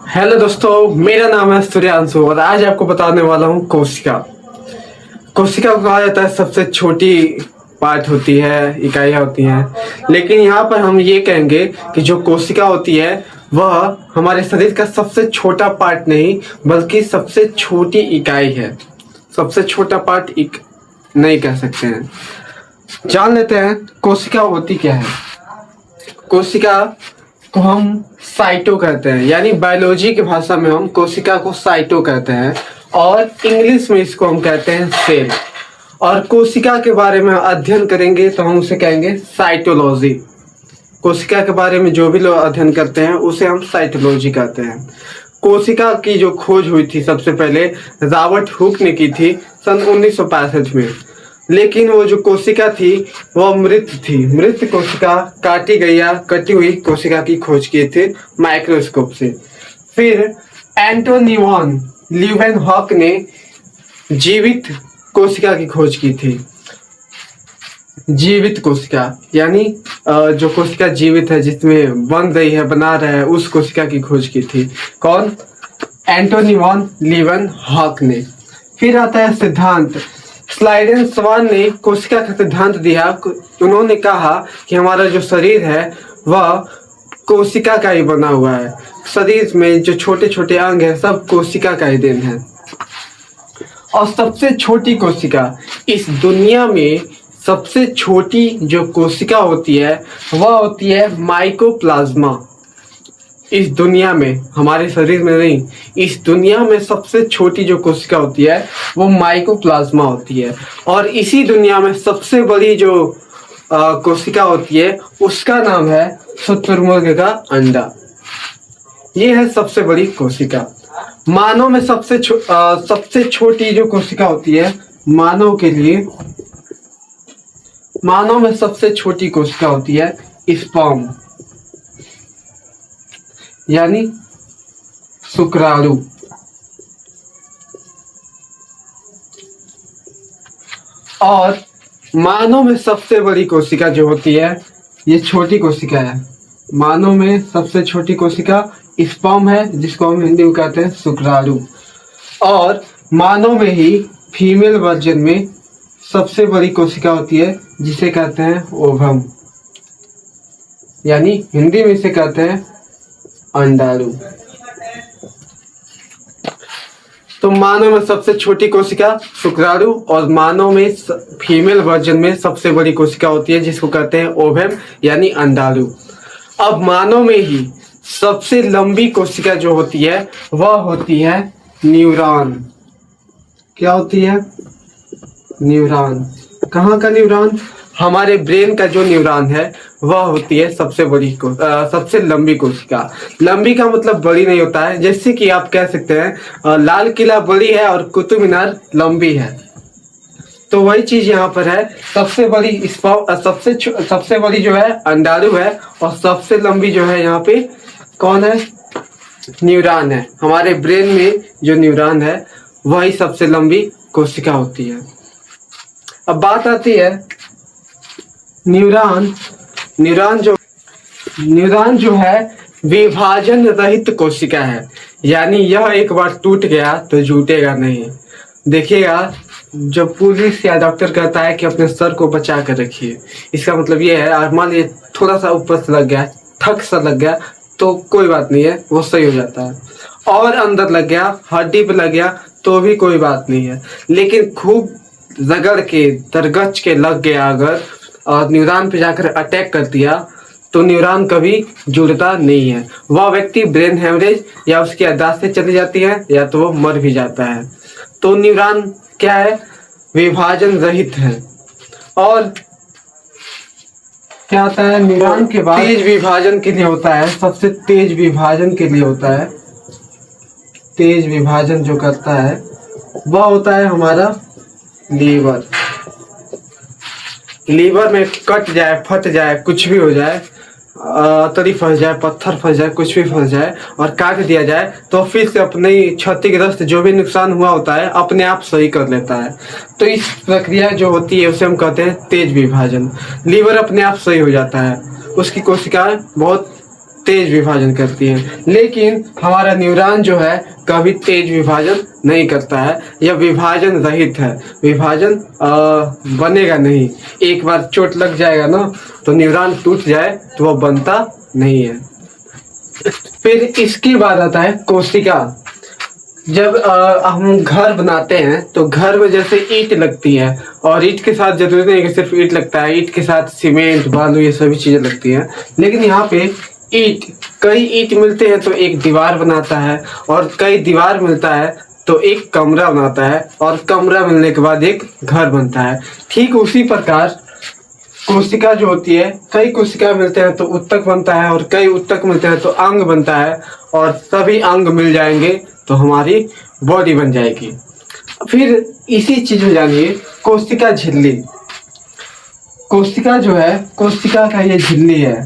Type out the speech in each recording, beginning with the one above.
Hello दोस्तों, मेरा नाम है सूर्यांशु और आज आपको बताने वाला हूँ कोशिका। कोशिका को कहा जाता है सबसे छोटी पार्ट होती है, इकाइयाँ होती हैं। लेकिन यहाँ पर हम ये कहेंगे कि जो कोशिका होती है वह हमारे शरीर का सबसे छोटा पार्ट नहीं बल्कि सबसे छोटी इकाई है। सबसे छोटा पार्ट नहीं कह सकते हैं। जान लेते हैं कोशिका होती क्या है। कोशिका को हम साइटो कहते हैं, यानी बायोलॉजी की भाषा में हम कोशिका को साइटो कहते हैं और इंग्लिश में इसको हम कहते हैं सेल। और कोशिका के बारे में अध्ययन करेंगे तो हम उसे कहेंगे साइटोलॉजी। कोशिका के बारे में जो भी लोग अध्ययन करते हैं उसे हम साइटोलॉजी कहते हैं। कोशिका की जो खोज हुई थी सबसे पहले रॉबर्ट हुक ने की थी सन 1965 में। लेकिन वो जो कोशिका थी वह मृत थी। मृत कोशिका काटी गई या कटी हुई कोशिका की खोज की थी माइक्रोस्कोप से। फिर एंटोनी वॉन लीeuwenhoek ने जीवित कोशिका की खोज की थी। जीवित कोशिका यानी जो कोशिका जीवित है, जिसमें बन रही है, बना रहा है, उस कोशिका की खोज की थी। कौन? एंटोनी वॉन लीeuwenhoek ने। फिर आता है सिद्धांत। स्लाइडेन स्वान ने कोशिका का सिद्धांत दिया। उन्होंने कहा कि हमारा जो शरीर है वह कोशिका का ही बना हुआ है। शरीर में जो छोटे छोटे अंग है सब कोशिका का ही देन है। और सबसे छोटी कोशिका इस दुनिया में, सबसे छोटी जो कोशिका होती है वह होती है माइकोप्लाज्मा। इस दुनिया में, हमारे शरीर में नहीं, इस दुनिया में सबसे छोटी जो कोशिका होती है वो माइकोप्लाज्मा होती है। और इसी दुनिया में सबसे बड़ी जो कोशिका होती है उसका नाम है शुतुरमुर्ग का अंडा। ये है सबसे बड़ी कोशिका। मानव में सबसे छोटी जो कोशिका होती है, मानव में सबसे छोटी कोशिका होती है स्पर्म, यानी शुक्राणु। और मानव में सबसे बड़ी कोशिका जो होती है ये छोटी कोशिका है। मानव में सबसे छोटी कोशिका स्पर्म है, जिसको हम हिंदी में कहते हैं शुक्राणु। और मानव में ही फीमेल वर्जन में सबसे बड़ी कोशिका होती है जिसे कहते हैं ओवम, यानी हिंदी में इसे कहते हैं अंडाणु। तो मानव में सबसे छोटी कोशिका शुक्राणु और मानव में फीमेल वर्जन में सबसे बड़ी कोशिका होती है जिसको कहते हैं ओवम, यानी अंडाणु। अब मानव में ही सबसे लंबी कोशिका जो होती है वह होती है न्यूरॉन। क्या होती है? न्यूरॉन। कहाँ का न्यूरॉन? हमारे ब्रेन का जो न्यूरॉन है वह होती है सबसे लंबी कोशिका। लंबी का मतलब बड़ी नहीं होता है। जैसे कि आप कह सकते हैं लाल किला बड़ी है और कुतुब मीनार लंबी है, तो वही चीज यहाँ पर है। सबसे बड़ी जो है अंडाणु है और सबसे लंबी जो है यहाँ पे कौन है? न्यूरॉन है। हमारे ब्रेन में जो न्यूरॉन है वही सबसे लंबी कोशिका होती है। अब बात आती है न्यूरॉन जो है विभाजन रहित कोशिका है, यानी यह एक बार टूट गया तो जुटेगा नहीं। देखिएगा, जब पुलिस या डॉक्टर कहता है कि अपने सर को बचा कर रखिए, इसका मतलब ये है, मान लीजिए थोड़ा सा ऊपर से लग गया, थक सा लग गया तो कोई बात नहीं है, वो सही हो जाता है। और अंदर लग गया, हड्डी पे लग गया तो भी कोई बात नहीं है। लेकिन खूब रगड़ के, दरगच के लग गया अगर और न्यूरॉन पे जाकर अटैक कर दिया तो न्यूरॉन कभी जुड़ता नहीं है। वह व्यक्ति ब्रेन हेमरेज या उसकी याददाश्त चली जाती है या तो वो मर भी जाता है। तो न्यूरॉन क्या है? विभाजन रहित है। और क्या आता है न्यूरॉन के बाद? तेज विभाजन के लिए होता है, सबसे तेज विभाजन के लिए होता है। तेज विभाजन जो करता है वह होता है हमारा लीवर। लीवर में कट जाए, फट जाए, कुछ भी हो जाए, तरी फंस जाए, पत्थर फंस जाए, कुछ भी फंस जाए और काट दिया जाए तो फिर से अपने क्षतिग्रस्त जो भी नुकसान हुआ होता है अपने आप सही कर लेता है। तो इस प्रक्रिया जो होती है उसे हम कहते हैं तेज विभाजन। लीवर अपने आप सही हो जाता है, उसकी कोशिकाएं बहुत तेज विभाजन करती हैं। लेकिन हमारा न्यूरॉन जो है कभी तेज विभाजन नहीं करता है, यह विभाजन रहित है। विभाजन बनेगा नहीं। एक बार चोट लग जाएगा ना तो न्यूरॉन टूट जाए तो वह बनता नहीं है। फिर इसके बाद आता है कोशिका। जब हम घर बनाते हैं तो घर में जैसे ईंट लगती है, और ईंट के साथ जरूरी नहीं कि सिर्फ ईंट लगता है, ईंट के साथ सीमेंट बालू ये सभी चीजें लगती हैं। लेकिन यहाँ पे कई ईंट मिलते हैं तो एक दीवार बनाता है, और कई दीवार मिलता है तो एक कमरा बनाता है, और कमरा मिलने के बाद एक घर बनता है। ठीक उसी प्रकार कोशिका जो होती है, कई कोशिका मिलते हैं तो उत्तक बनता है, और कई उत्तक मिलते हैं तो अंग बनता है, और सभी अंग मिल जाएंगे तो हमारी बॉडी बन जाएगी। फिर इसी चीज में जानिए कोशिका झिल्ली। कोशिका जो है, कोशिका का ये झिल्ली है,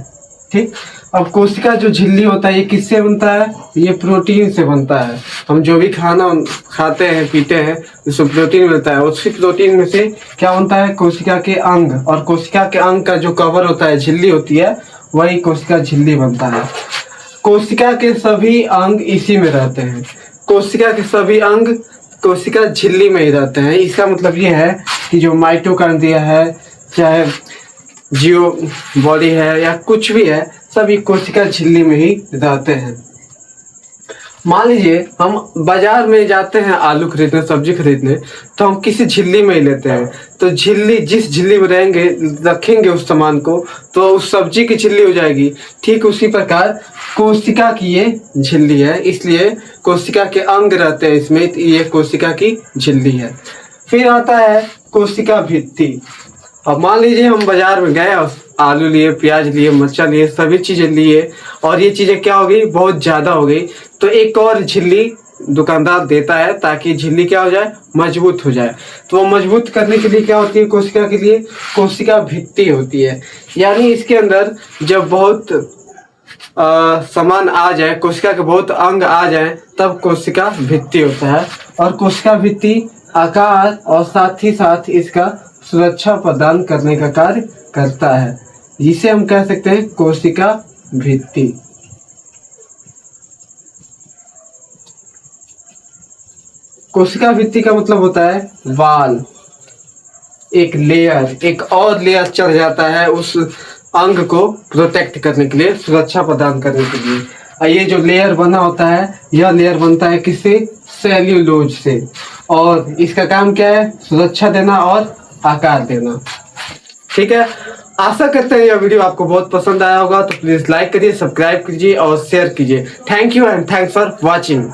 ठीक। अब कोशिका जो झिल्ली होता है ये किससे बनता है? ये प्रोटीन से बनता है। हम जो भी खाना खाते हैं पीते हैं उसमें प्रोटीन मिलता है, उसी प्रोटीन में से क्या बनता है? कोशिका के अंग, और कोशिका के अंग का जो कवर होता है, झिल्ली होती है, वही कोशिका झिल्ली बनता है। कोशिका के सभी अंग इसी में रहते हैं। कोशिका के सभी अंग कोशिका झिल्ली में ही रहते हैं। इसका मतलब ये है कि जो माइटोकॉन्ड्रिया है, चाहे जियो बॉडी है या कुछ भी है, सभी कोशिका झिल्ली में ही रहते हैं। मान लीजिए हम बाजार में जाते हैं आलू खरीदने, सब्जी खरीदने, तो हम किसी झिल्ली में ही लेते हैं। तो झिल्ली, जिस झिल्ली में रहेंगे, रखेंगे उस सामान को, तो उस सब्जी की झिल्ली हो जाएगी। ठीक उसी प्रकार कोशिका की ये झिल्ली है, इसलिए कोशिका के अंग रहते हैं इसमें, ये कोशिका की झिल्ली है। फिर आता है कोशिका भित्ति। अब मान लीजिए हम बाजार में गए और आलू लिए, प्याज लिए, मिर्चा लिए, सभी चीजें लिए, और ये चीजें क्या हो गई? बहुत ज्यादा हो गई। तो एक और झिल्ली दुकानदार देता है ताकि झिल्ली क्या हो जाए? मजबूत हो जाए। तो वो मजबूत करने के लिए क्या होती है कोशिका के लिए? कोशिका भित्ति होती है। यानी इसके अंदर जब बहुत सामान आ जाए, कोशिका के बहुत अंग आ जाए, तब कोशिका भित्ति होता है। और कोशिका भित्ति आकार और साथ ही साथ इसका सुरक्षा प्रदान करने का कार्य करता है, जिसे हम कह सकते हैं कोशिका भित्ति। कोशिका भित्ति का मतलब होता है वाल, एक लेयर, एक और लेयर चढ़ जाता है उस अंग को प्रोटेक्ट करने के लिए, सुरक्षा प्रदान करने के लिए। और ये जो लेयर बना होता है, यह लेयर बनता है किससे? सेल्यूलोज से। और इसका काम क्या है? सुरक्षा देना और आकार देना। ठीक है, आशा करते हैं यह वीडियो आपको बहुत पसंद आया होगा। तो प्लीज लाइक करिए, सब्सक्राइब कीजिए और शेयर कीजिए। Thank you and thanks for watching.